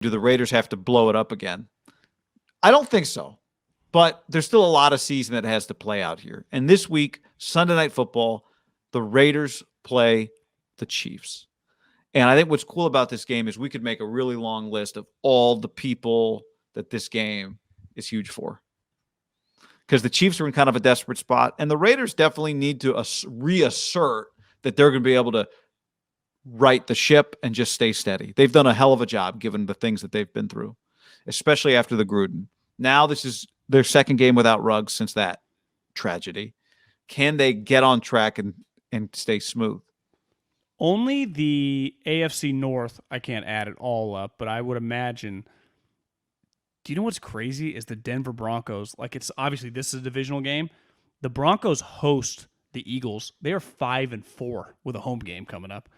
Do the Raiders have to blow it up again? I don't think so. But there's still a lot of season that has to play out here. And this week, Sunday Night Football, the Raiders play the Chiefs. And I think what's cool about this game is we could make a really long list of all the people that this game is huge for. Because the Chiefs are in kind of a desperate spot, and the Raiders definitely need to reassert that they're going to be able to right the ship and just stay steady. They've done a hell of a job given the things that they've been through, especially after the Gruden. Now this is their second game without Ruggs since that tragedy. Can they get on track and stay smooth? Only the AFC North, I can't add it all up, but I would imagine. Do you know what's crazy is the Denver Broncos, like it's obviously this is a divisional game. The Broncos host the Eagles. They are 5-4 with a home game coming up.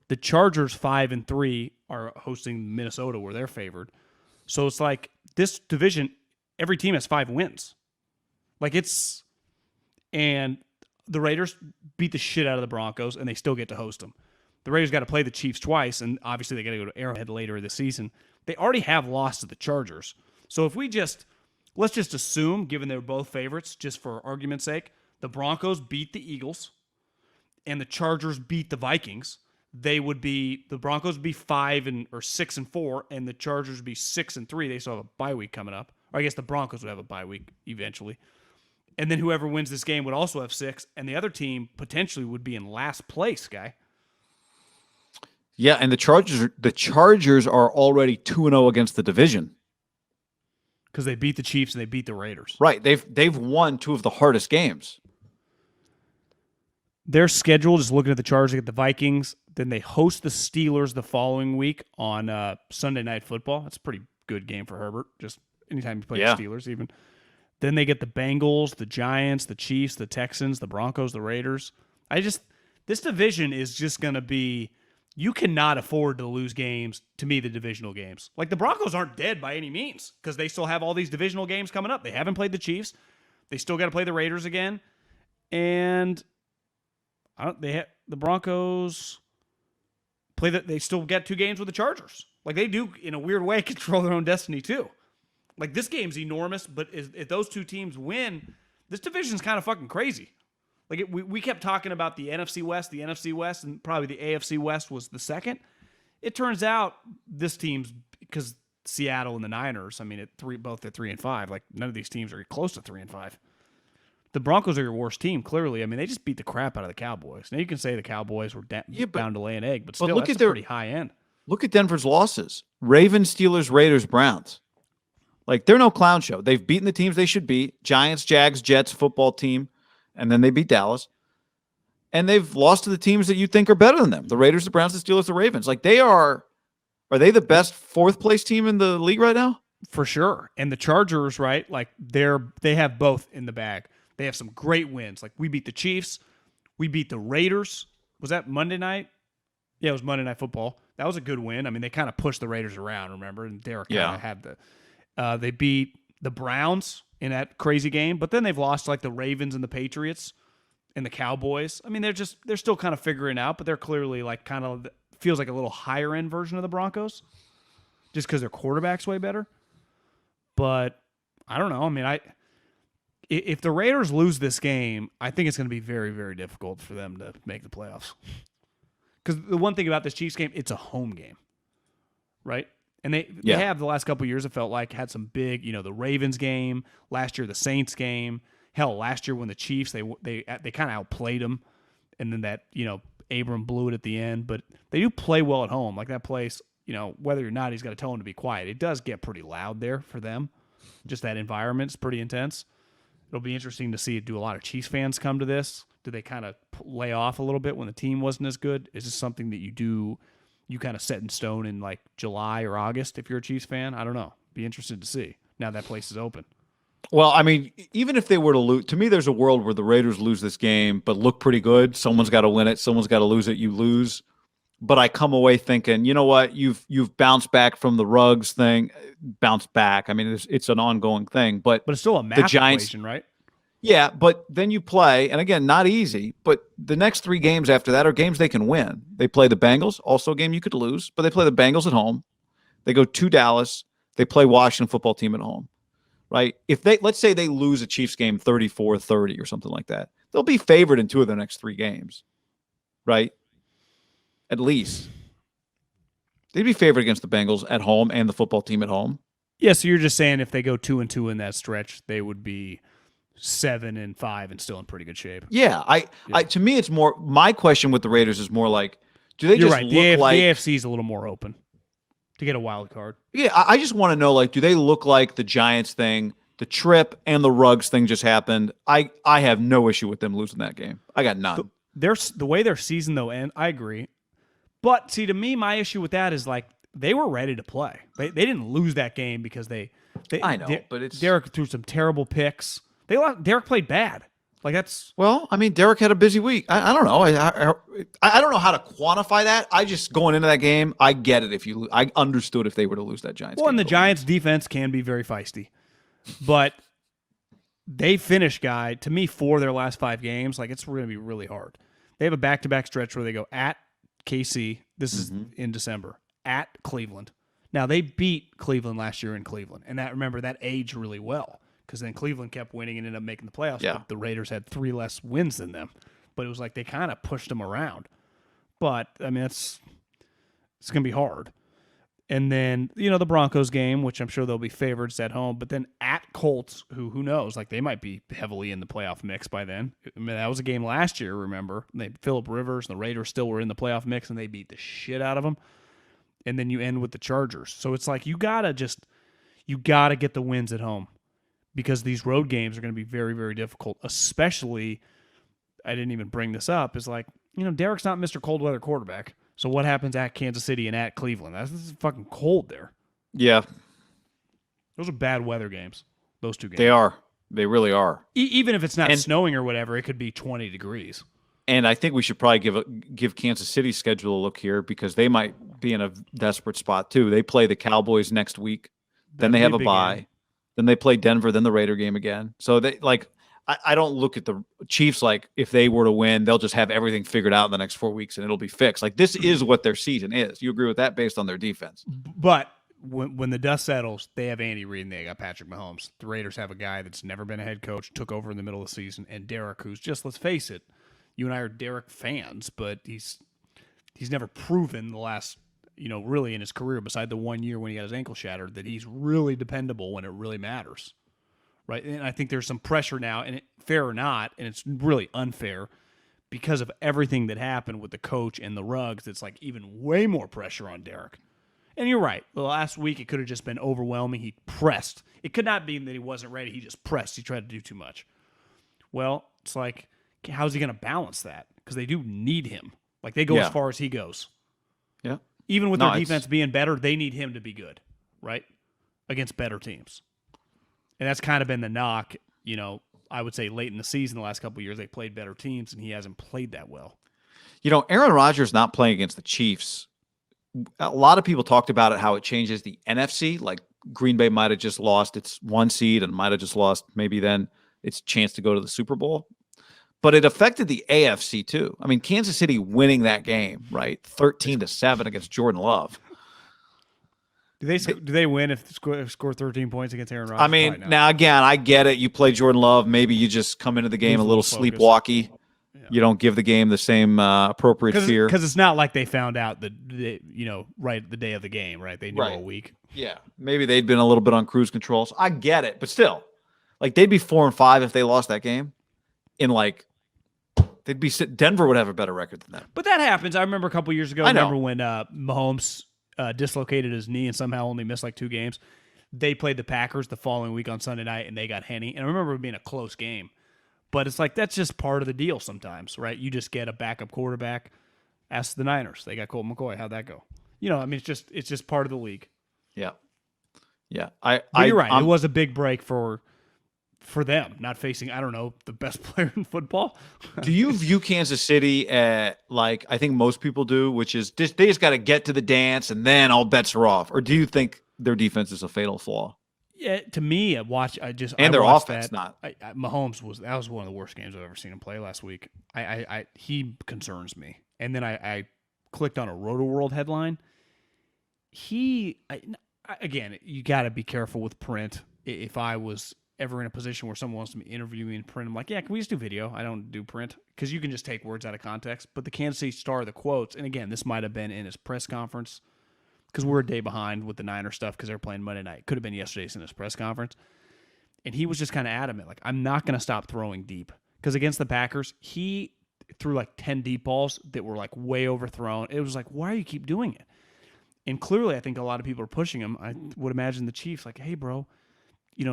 The Chargers 5-3 are hosting Minnesota where they're favored. So it's like this division, every team has 5 wins. And the Raiders beat the shit out of the Broncos and they still get to host them. The Raiders got to play the Chiefs twice, and obviously they got to go to Arrowhead later this season. They already have lost to the Chargers. So if let's just assume, given they're both favorites, just for argument's sake, the Broncos beat the Eagles and the Chargers beat the Vikings, the Broncos would be 6-4, and the Chargers would be 6-3. They still have a bye week coming up. Or I guess the Broncos would have a bye week eventually. And then whoever wins this game would also have 6, and the other team potentially would be in last place, guy. Yeah, and the Chargers are already 2-0 against the division. Because they beat the Chiefs and they beat the Raiders. Right. They've won 2 of the hardest games. Their schedule, just looking at the Chargers, they get the Vikings. Then they host the Steelers the following week on Sunday Night Football. That's a pretty good game for Herbert. Just anytime you play the Steelers, even. Then they get the Bengals, the Giants, the Chiefs, the Texans, the Broncos, the Raiders. This division is just going to be, you cannot afford to lose games, to me, the divisional games. Like the Broncos aren't dead by any means because they still have all these divisional games coming up. They haven't played the Chiefs. They still got to play the Raiders again. And the Broncos they still get 2 games with the Chargers. Like they do, in a weird way, control their own destiny too. Like this game's enormous, but if those 2 teams win, this division's kind of fucking crazy. Like we kept talking about the NFC West, and probably the AFC West was the second. It turns out this team's, because Seattle and the Niners, I mean, both at 3-5. Like none of these teams are close to 3-5. The Broncos are your worst team, clearly. I mean, they just beat the crap out of the Cowboys. Now you can say the Cowboys were bound to lay an egg, but still, that's pretty high end. Look at Denver's losses: Ravens, Steelers, Raiders, Browns. Like they're no clown show. They've beaten the teams they should beat: Giants, Jags, Jets, football team. And then they beat Dallas. And they've lost to the teams that you think are better than them. The Raiders, the Browns, the Steelers, the Ravens. Like are they the best 4th place team in the league right now? For sure. And the Chargers, right? Like they have both in the bag. They have some great wins. Like we beat the Chiefs. We beat the Raiders. Was that Monday night? Yeah, it was Monday Night Football. That was a good win. I mean, they kind of pushed the Raiders around, remember? And Derek kind of had they beat the Browns in that crazy game, but then they've lost like the Ravens and the Patriots and the Cowboys. I mean, they're still kind of figuring out, but they're clearly like kind of feels like a little higher end version of the Broncos just because their quarterback's way better. But I don't know. I mean, if the Raiders lose this game, I think it's going to be very, very difficult for them to make the playoffs. Because the one thing about this Chiefs game, it's a home game, right? And they have the last couple of years, it felt like, had some big, the Ravens game, last year the Saints game. Hell, last year when the Chiefs, they kind of outplayed them. And then that, Abram blew it at the end. But they do play well at home. Like that place, whether or not he's got to tell them to be quiet, it does get pretty loud there for them. Just that environment's pretty intense. It'll be interesting to see, do a lot of Chiefs fans come to this? Do they kind of lay off a little bit when the team wasn't as good? Is this something that you kind of set in stone in like July or August if you're a Chiefs fan? I don't know. Be interested to see now that place is open. Well, I mean, even if they were to lose, to me, there's a world where the Raiders lose this game, but look pretty good. Someone's got to win it. Someone's got to lose it. You lose. But I come away thinking, you know what? You've bounced back from the Ruggs thing. Bounced back. I mean, it's an ongoing thing. But it's still a math equation, right? Yeah, but then you play, and again, not easy, but the next 3 games after that are games they can win. They play the Bengals, also a game you could lose, but they play the Bengals at home. They go to Dallas. They play Washington football team at home, right? If they, let's say they lose a Chiefs game 34-30 or something like that, they'll be favored in 2 of their next 3 games, right? At least. They'd be favored against the Bengals at home and the football team at home. Yeah, so you're just saying if they go 2-2 in that stretch, they would be 7-5 and still in pretty good shape. Yeah, I to me it's more, my question with the Raiders is more like, do they You're just right. look like the AFC is a little more open to get a wild card. Yeah, I just want to know, like, do they look like the Giants thing, the trip and the Ruggs thing just happened? I have no issue with them losing that game. I got none. The way their season though end, I agree. But see, to me, my issue with that is like they were ready to play. They didn't lose that game because they I know, but it's Derek threw some terrible picks. Derek played bad. Like that's well, I mean, Derek had a busy week. I don't know. I don't know how to quantify that. I just going into that game, I get it. I understood if they were to lose that Giants. well, game. and the Giants' defense can be very feisty, but they finished to me 4 of their last 5 games. Like it's going to be really hard. They have a back-to-back stretch where they go at KC. This is in December at Cleveland. Now they beat Cleveland last year in Cleveland, and that aged really well. Because then Cleveland kept winning and ended up making the playoffs. Yeah. But the Raiders had 3 less wins than them. But it was like they kind of pushed them around. But, I mean, it's going to be hard. And then, the Broncos game, which I'm sure they'll be favorites at home. But then at Colts, who knows? Like, they might be heavily in the playoff mix by then. I mean, that was a game last year, remember? Phillip Rivers and the Raiders still were in the playoff mix, and they beat the shit out of them. And then you end with the Chargers. So it's like you got to get the wins at home. Because these road games are going to be very, very difficult, especially, I didn't even bring this up, is like, Derek's not Mr. Cold Weather quarterback. So what happens at Kansas City and at Cleveland? This is fucking cold there. Yeah. Those are bad weather games, those 2 games. They are. They really are. Even if it's not snowing or whatever, it could be 20 degrees. And I think we should probably give Kansas City's schedule a look here because they might be in a desperate spot too. They play the Cowboys next week. Then they have a bye. Game. Then they play Denver, then the Raider game again. So they I don't look at the Chiefs like if they were to win, they'll just have everything figured out in the next 4 weeks and it'll be fixed. Like this is what their season is. You agree with that based on their defense? But when the dust settles, they have Andy Reid and they got Patrick Mahomes. The Raiders have a guy that's never been a head coach, took over in the middle of the season, and Derek, who's just, let's face it, you and I are Derek fans, but he's never proven the last really in his career, beside the 1 year when he got his ankle shattered, that he's really dependable when it really matters, right? And I think there's some pressure now, and fair or not, and it's really unfair because of everything that happened with the coach and the Ruggs. It's like even way more pressure on Derek. And you're right. The last week, it could have just been overwhelming. He pressed. It could not be that he wasn't ready. He just pressed. He tried to do too much. Well, it's like, how's he going to balance that? Because they do need him. Like, they go as far as he goes. Yeah. Even with their defense being better, they need him to be good, right? Against better teams. And that's kind of been the knock, I would say late in the season, the last couple of years, they played better teams, and he hasn't played that well. Aaron Rodgers not playing against the Chiefs, a lot of people talked about it, how it changes the NFC. Like Green Bay might have just lost its 1 seed and might have just lost maybe then its chance to go to the Super Bowl. But it affected the AFC too. I mean, Kansas City winning that game, right? 13-7 against Jordan Love. Do they win if they score 13 points against Aaron Rodgers? I mean, now again, I get it. You play Jordan Love. Maybe you just come into the game a little sleepwalky. Yeah. You don't give the game the same appropriate fear. Because it's not like they found out right the day of the game, right? They knew all week. Yeah. Maybe they'd been a little bit on cruise control. So I get it. But still, like they'd be 4-5 if they lost that game. Denver would have a better record than that. But that happens. I remember a couple years ago. Remember when Mahomes dislocated his knee and somehow only missed like 2 games? They played the Packers the following week on Sunday night, and they got Henny. And I remember it being a close game. But it's like that's just part of the deal sometimes, right? You just get a backup quarterback. Ask the Niners. They got Colt McCoy. How'd that go? I mean, it's just part of the league. Yeah. Yeah. You're right. It was a big break for them, not facing, I don't know, the best player in football. Do you view Kansas City like I think most people do, which is they just got to get to the dance and then all bets are off? Or do you think their defense is a fatal flaw? Yeah, to me, their offense not. Mahomes was one of the worst games I've ever seen him play last week. He concerns me. And then I clicked on a Roto World headline. Again, you got to be careful with print. If I was ever in a position where someone wants to interview me in print, I'm like, yeah, can we just do video? I don't do print because you can just take words out of context. But the Kansas City Star, the quotes, and again, this might have been in his press conference because we're a day behind with the Niner stuff because they're playing Monday night. Could have been yesterday's in his press conference. And he was just kind of adamant, like, I'm not going to stop throwing deep. Because against the Packers, he threw like 10 deep balls that were like way overthrown. It was like, why do you keep doing it? And clearly, I think a lot of people are pushing him. I would imagine the Chiefs, like, hey, bro,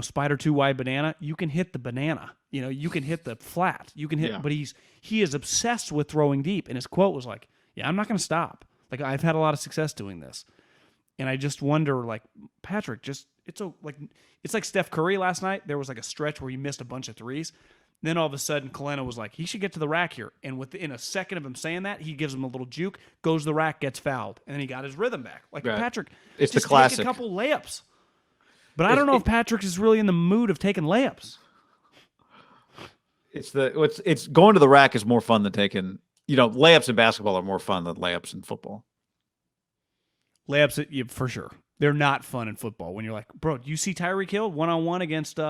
spider 2 wide banana, you can hit the banana. You can hit the flat. You can hit, Yeah. but he is obsessed with throwing deep. And his quote was like, yeah, I'm not going to stop. Like, I've had a lot of success doing this. And I just wonder, like, Patrick, it's like Steph Curry last night. There was like a stretch where he missed a bunch of threes. Then all of a sudden, Kalena was like, he should get to the rack here. And within a second of him saying that, he gives him a little juke, goes to the rack, gets fouled. And then he got his rhythm back. Like, Right. Patrick, It's the just classic. take a couple layups. But I don't know if Patrick is really in the mood of taking layups. It's going to the rack is more fun than taking, layups in basketball are more fun than layups in football. Layups, yeah, for sure. They're not fun in football. When you're like, bro, do you see Tyreek Hill one-on-one against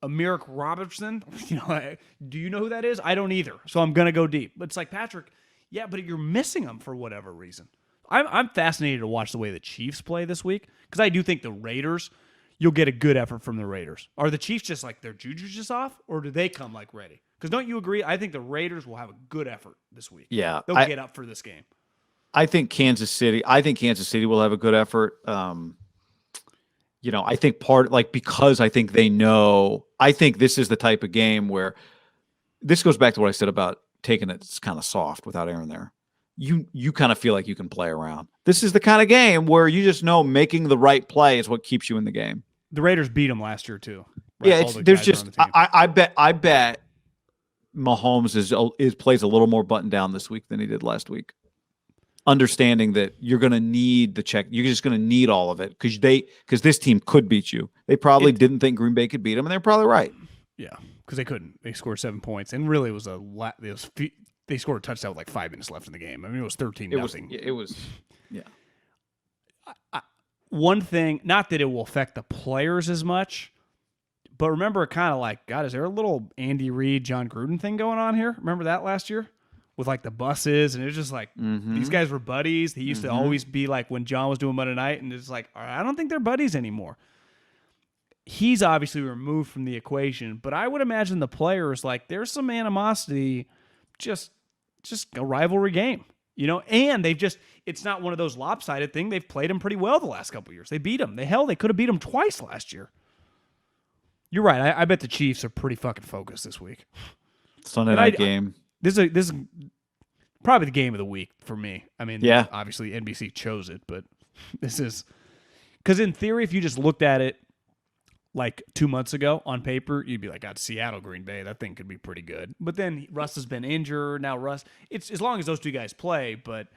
Amir Robertson? Do you know who that is? I don't either. So I'm going to go deep. But it's like, Patrick, yeah, but you're missing him for whatever reason. I'm fascinated to watch the way the Chiefs play this week because I do think the Raiders, you'll get a good effort from the Raiders. Are the Chiefs just like their juju's just off, or do they come like ready? Because don't you agree? I think the Raiders will have a good effort this week. Yeah. They'll get up for this game. I think Kansas City will have a good effort. I think because I think they know, I think this is the type of game where this goes back to what I said about taking it kind of soft without Aaron there. You kind of feel like you can play around. This is the kind of game where you just know making the right play is what keeps you in the game. The Raiders beat them last year too. Right? Yeah, All the there's guys are just on the team. I bet Mahomes plays a little more buttoned down this week than he did last week. Understanding that you're going to need the check, you're just going to need all of it because this team could beat you. They probably didn't think Green Bay could beat them, and they're probably right. Yeah, because they couldn't. They scored 7 points, and really it was they scored a touchdown with like 5 minutes left in the game. I mean, it was 13-0. It was. One thing, not that it will affect the players as much, but remember, kind of like, God, is there a little Andy Reid, John Gruden thing going on here? Remember that last year? With like the buses, and it was just like these guys were buddies. He used to always be like when John was doing Monday night, and it's like, all right, I don't think they're buddies anymore. He's obviously removed from the equation, but I would imagine the players, like, there's some animosity, just a rivalry game, and it's not one of those lopsided things. They've played him pretty well the last couple of years. They beat him. They could have beat him twice last year. You're right. I bet the Chiefs are pretty fucking focused this week. Sunday night game. This is probably the game of the week for me. I mean, yeah, obviously NBC chose it, but this is because in theory, if you just looked at it like 2 months ago on paper, you'd be like, God, Seattle, Green Bay, that thing could be pretty good. But then Russ has been injured. Now it's as long as those two guys play, but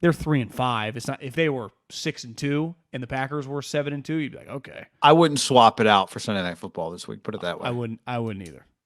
they're 3-5. It's not if they were 6-2 and the Packers were 7-2, you'd be like, okay. I wouldn't swap it out for Sunday Night Football this week. Put it that way. I wouldn't either.